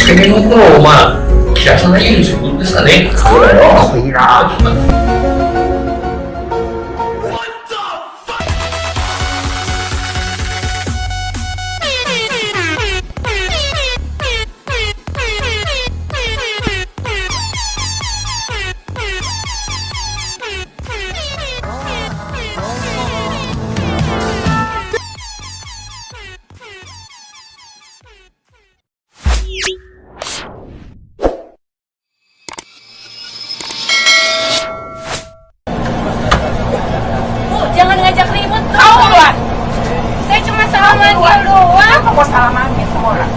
攻めの頃を切らさないようにすることですかね。そうだよ。いいな。Jangan ngajak ribut tuh. Tahu lah. Saya cuma salaman dia doang. Aku salaman sama orang.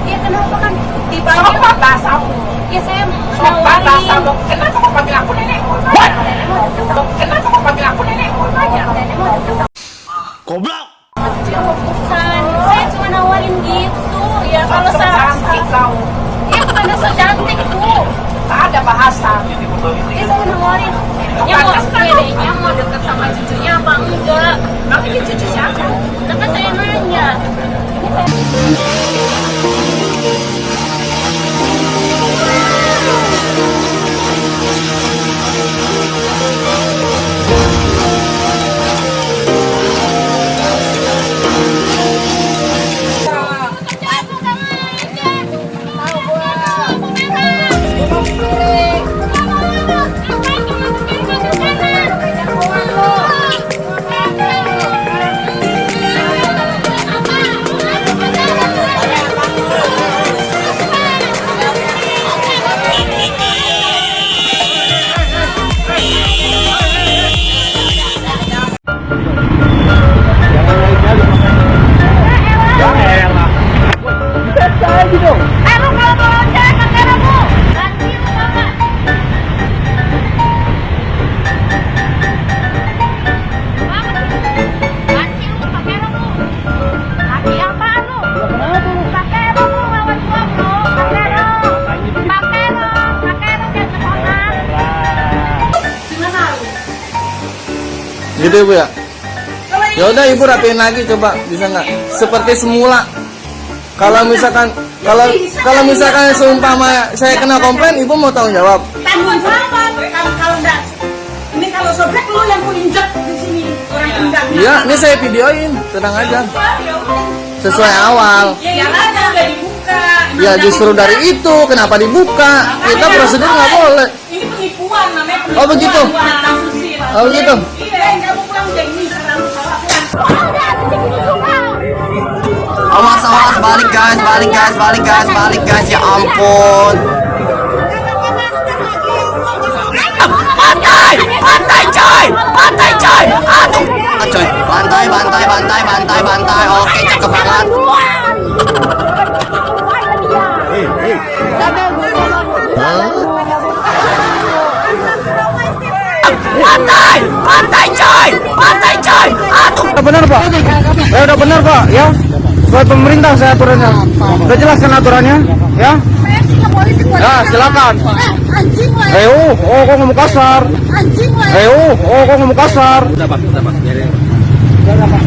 Iya kenapa kan dipanggil? Sobat bahasamu. Ya saya Sobat bahasamu. nawarin. Kenapa kau panggil aku nenek? Kenapa kau panggil aku nenek? Goblok. Bukan, saya cuma nawarin gitu. Ya kalau cantik kau. ya bukan so cantik tuh. Tak ada bahasa. Ya saya nawarin. Ya mau dedeknya mau deket sama cucunya apa enggak? Tapi ini cucu siapa? Tapi saya nanya. Ini saya Gitu ibu ya. Ya udah ibu rapiin lagi coba, bisa nggak? Seperti semula. Kalau misalkan seumpama saya kena komplain, ibu mau tanggung jawab? Tanggung jawab. Kalau enggak, ini kalau sobek lu yang kuinjak di sini orang endang. Iya, ini saya videoin, tenang aja. Sesuai awal. Ya ada udah dibuka. Ya justru dari itu, kenapa dibuka? Kita prosedur nggak boleh. Ini penipuan namanya. Oh begitu. Oh begitu. Iya, kamu pulang udah ini selalu salah pulang. Awas awas, balik guys, ya ampun. Pantai coy. Aduh, coy, bantai. Oke, cakep banget. Pantai coy. Aduh. Udah benar pak? Udah benar pak, ya. Buat pemerintah saya aturannya. Udah jelaskan aturannya, ya. Ya silakan. Kok ngomong kasar? Kok ngomong kasar? Udah pak, biarin. Udah pak.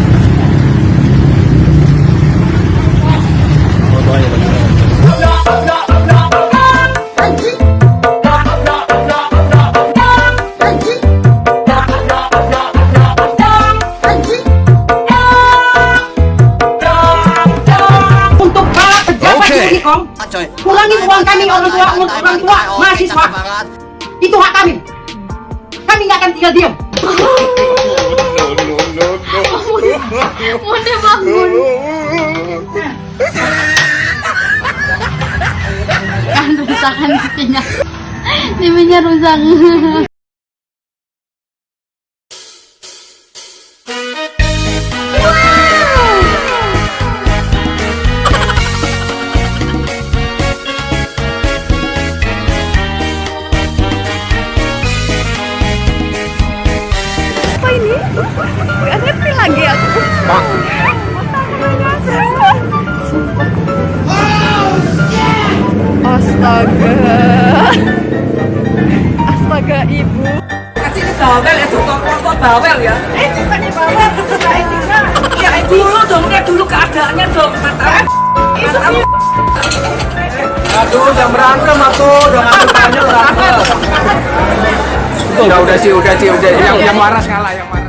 Pulangin uang kami orang tua mahasiswa. Itu hak kami. Kami nggak akan tinggal diam. Udah bangun. Kan rusakan buktinya. Timnya rusak. Gak ngerti lagi aku. Astaga. Astaga ibu. Kasih ini bawel ya, tukang bawel ya. Bukannya bawel, suka etika. Ya dulu dong, lihat dulu keadaannya dong. Mata. Itu Aduh, jangan berantem atuh, udah ngambil banyak berantem. Udah sih, yang waras ngalah, yang waras.